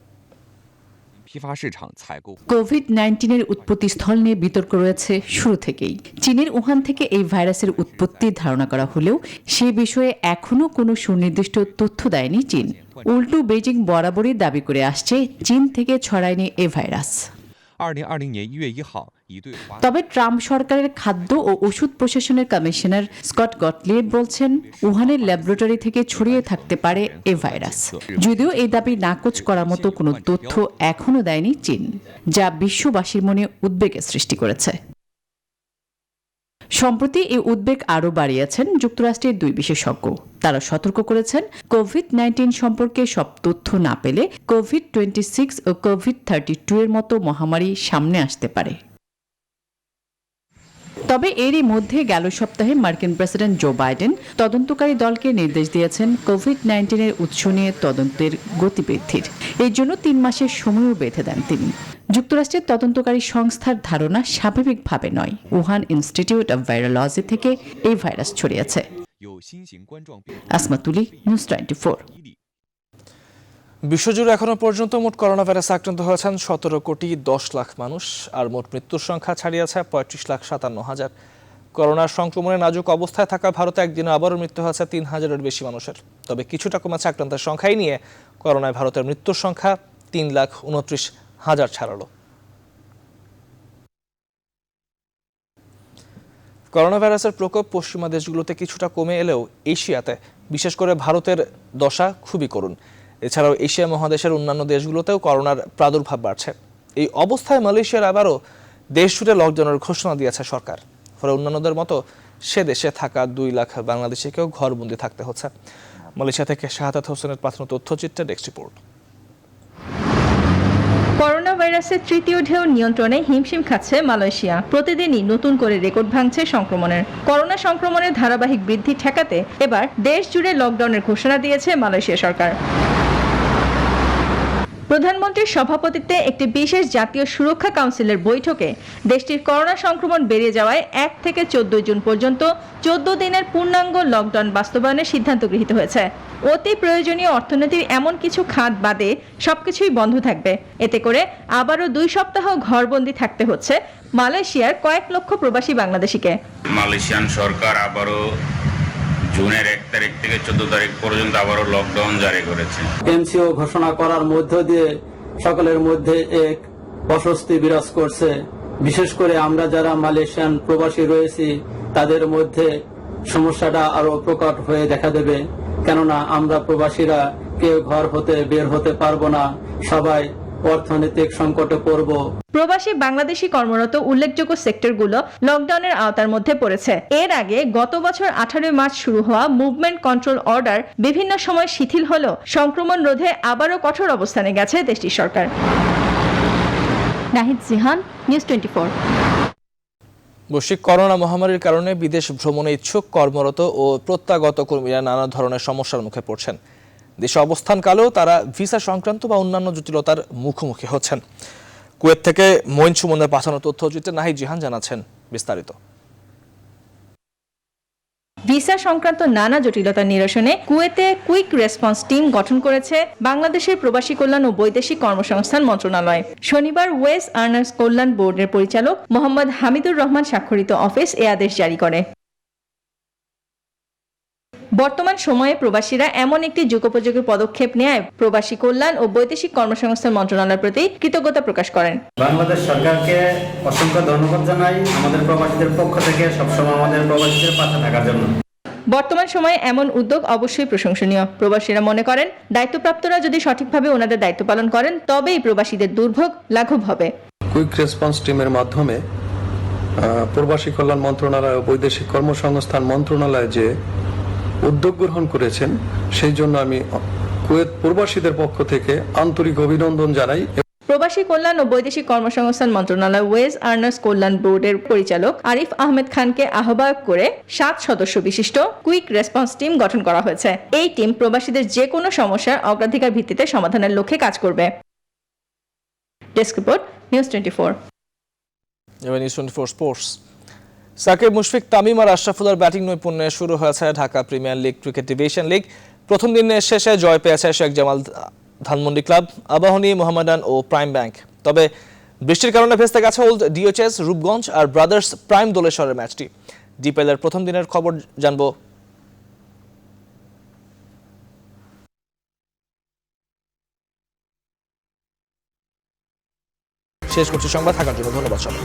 কোভিড-19 উৎপত্তি স্থল নিয়ে বিতর্ক রয়েছে শুরু থেকেই। চীনের উহান থেকে এই ভাইরাসের উৎপত্তির ধারণা করা হলেও সে বিষয়ে এখনো কোনো সুনির্দিষ্ট তথ্য দেয়নি চীন। উল্টো বেজিং বরাবরই দাবি করে আসছে চীন থেকে ছড়ায়নি এ ভাইরাস। তবে ট্রাম্প সরকারের খাদ্য ও ওষুধ প্রশাসনের কমিশনার স্কট গটলিব বলছেন উহানের ল্যাবরেটরি থেকে ছড়িয়ে থাকতে পারে এ ভাইরাস। যদিও এই দাবি নাকচ করার মতো কোনো তথ্য এখনো দেয়নি চীন, যা বিশ্ববাসীর মনে উদ্বেগের সৃষ্টি করেছে। সম্প্রতি এই উদ্বেগ আরও বাড়িয়েছেন যুক্তরাষ্ট্রের 2 বিশেষজ্ঞ। তারা সতর্ক করেছেন কোভিড-19 সম্পর্কে সব তথ্য না পেলে কোভিড-26 ও কোভিড-32 এর মতো মহামারী সামনে আসতে পারে। তবে এরই মধ্যে গেল সপ্তাহে মার্কিন প্রেসিডেন্ট জো বাইডেন তদন্তকারী দলকে নির্দেশ দিয়েছেন কোভিড-19 উৎস নিয়ে তদন্তের গতি বৃদ্ধির। এই জন্য 3 মাসের সময়ও বেঁধে দেন তিনি। যুক্তরাষ্ট্রের তদন্তকারী সংস্থার ধারণা স্বাভাবিকভাবে নয়, উহান ইনস্টিটিউট অব ভাইরোলজি থেকে এই ভাইরাস ছড়িয়েছে। আসমাতুলি, নিউজ 24। বিশ্বজুড়ে এখনো পর্যন্ত মোট করোনা ভাইরাসে আক্রান্ত হয়েছেন 17,10,00,000 মানুষ, আর মোট মৃত্যুর সংখ্যা ছাড়িয়েছে 35,57,000। করোনার সংক্রমণে নাজুক অবস্থায় থাকা ভারতে একদিনে আবারও মৃত্যু হয়েছে 3,000-এর বেশি মানুষের। তবে কিছুটা কমেছে আক্রান্তের সংখ্যাই নিয়ে করোনায় ভারতের মৃত্যুর সংখ্যা 3,29,000 ছাড়ালো। করোনা ভাইরাসের প্রকোপ পশ্চিমা দেশগুলোতে কিছুটা কমে এলেও এশিয়াতে, বিশেষ করে ভারতের দশা খুবই করুণ। এছাড়াও এশিয়া মহাদেশের অন্যান্য দেশগুলোতেও করোনার প্রাদুর্ভাব বাড়ছে। এই অবস্থায় মালয়েশিয়ার আবারও দেশ জুড়ে লকডাউনের ঘোষণা দিয়েছে সরকার। ফলে অন্যান্যদের মতো সে দেশে থাকা 2 লাখ বাংলাদেশিকেও ঘরবন্দি থাকতে হচ্ছে। মালয়েশিয়া থেকে শাহাদাত হোসেনের পাঠানো তথ্যচিত্রে ডেস্ক রিপোর্ট। করোনা ভাইরাসের 3য় ঢেউ নিয়ন্ত্রণে হিমশিম খাচ্ছে মালয়েশিয়া। প্রতিদিনই নতুন করে রেকর্ড ভাঙছে সংক্রমণের। করোনা সংক্রমণের ধারাবাহিক বৃদ্ধি ঠেকাতে এবার দেশ জুড়ে লকডাউনের ঘোষণা দিয়েছে মালয়েশিয়া সরকার। প্রধানমন্ত্রীর সভাপতিত্বে একটি বিশেষ জাতীয় সুরক্ষা কাউন্সিলের বৈঠকে দেশটির করোনা সংক্রমণ বেড়ে যাওয়ায় 1 থেকে 14 জুন পর্যন্ত 14 দিনের পূর্ণাঙ্গ লকডাউন বাস্তবায়নের সিদ্ধান্ত গৃহীত হয়েছে। অতি প্রয়োজনীয় অর্থনীতির এমন কিছু খাত বাদে সবকিছুই বন্ধ থাকবে। এতে করে আবারও 2 সপ্তাহ ঘরবন্দি থাকতে হচ্ছে মালয়েশিয়ার কয়েক লক্ষ প্রবাসী বাংলাদেশিকে। মালয়েশিয়ান সরকার আবারও জুনের 1 তারিখ থেকে 14 তারিখ পর্যন্ত আবারও লকডাউন জারি করেছে। এমসিও ঘোষণা করার মধ্য দিয়ে সকলের মধ্যে এক অস্বস্তি বিরাজ করছে। বিশেষ করে আমরা যারা মালয়েশিয়ান প্রবাসী রয়েছি তাদের মধ্যে সমস্যাটা আরো প্রকট হয়ে দেখা দেবে, কেননা আমরা প্রবাসীরা কেউ ঘর হতে বের হতে পারবো না, সবাই অর্থনৈতিক সংকটে পড়ব। প্রবাসী বাংলাদেশি কর্মরত উল্লেখযোগ্য সেক্টরগুলো লকডাউনের আওতার মধ্যে পড়েছে। এর আগে গত বছর 18 মার্চ শুরু হওয়া মুভমেন্ট কন্ট্রোল অর্ডার বিভিন্ন সময় শিথিল হলেও সংক্রমণ রোধে আবারও কঠোর অবস্থানে গেছে দেশটির সরকার। নাহিদ জিহান, নিউজ 24। বৈশ্বিক করোনা মহামারীর কারণে বিদেশ ভ্রমণে ইচ্ছুক কর্মরত ও প্রত্যাগত কর্মীরা নানা ধরনের সমস্যার মুখে পড়ছেন। দেশে অবস্থানকালেও তারা ভিসা সংক্রান্ত বা অন্যান্য জটিলতার মুখোমুখি হচ্ছেন। কুয়েত থেকে মঈন সুমনের পাঠানো তথ্যচিত্রে নাহিদ জিহান জানাচ্ছেন বিস্তারিত। ভিসা সংক্রান্ত নানা জটিলতা নিরসনে কুয়েতে কুইক রেসপন্স টিম গঠন করেছে বাংলাদেশের প্রবাসী কল্যাণ ও বৈদেশিক কর্মসংস্থান মন্ত্রণালয়। শনিবার ওয়েজ আর্নার্স কল্যাণ বোর্ডের পরিচালক মোহাম্মদ হামিদুর রহমান স্বাক্ষরিত অফিস এ আদেশ জারি করে। বর্তমান সময়ে প্রবাসীরা এমন একটি যুগোপযোগী পদক্ষেপ নেয় প্রবাসী কল্যাণ ও বৈদেশিক কর্মসংস্থান মন্ত্রণালয়ের প্রতি কৃতজ্ঞতা প্রকাশ করেন। বাংলাদেশ সরকারকে অসংখ্য ধন্যবাদ জানাই আমাদের প্রবাসীদের পক্ষ থেকে সবসময় আমাদের প্রবাসীদের পাশে থাকার জন্য। বর্তমান সময়ে এমন উদ্যোগ অবশ্যই প্রশংসনীয়। প্রবাসীরা মনে করেন দায়িত্বপ্রাপ্তরা যদি সঠিকভাবে ওনাদের দায়িত্ব পালন করেন তবেই প্রবাসীদের দুর্ভোগ লাঘব হবে। কুইক রেসপন্স টিমের মাধ্যমে প্রবাসী কল্যাণ মন্ত্রণালয় ও বৈদেশিক কর্মসংস্থান মন্ত্রণালয় যে উদ্যোগ গ্রহণ করেছেন সেই জন্য আমি কুয়েত প্রবাসীদের পক্ষ থেকে আন্তরিক অভিনন্দন জানাই। প্রবাসী কল্যাণ ও বৈদেশিক কর্মসংস্থান মন্ত্রণালয় ওয়েজ আর্নার্স কল্যাণ বোর্ডের পরিচালক আরিফ আহমেদ খানকে আহ্বায়ক করে 7 সদস্য বিশিষ্ট কুইক রেসপন্স টিম গঠন করা হয়েছে। এই টিম প্রবাসীদের যে কোনো সমস্যার অগ্রাধিকার ভিত্তিতে সমাধানের লক্ষ্যে কাজ করবে। Desk report, news 24। এবার নিউজ 24 স্পোর্টস। সাকিব, মুশফিক, তামিম আর আশরাফুলের ব্যাটিং নৈপুণ্যে শুরু হয়েছে Dhaka premier league cricket division league. প্রথম দিনের শেষে জয় পেয়েছে শেখ জামাল ধানমন্ডি ক্লাব, আবাহনী, মোহামেডান ও প্রাইম ব্যাংক। তবে বৃষ্টির কারণে ভেস্তে গেছে ওল্ড ডিওএইচএস, রূপগঞ্জ আর ব্রাদার্স প্রাইম দোলেশ্বরের ম্যাচটি। ডিপিএলের প্রথম দিনের খবর জানবো। শেষ করছি সংবাদ, থাকার জন্য ধন্যবাদ সবাই।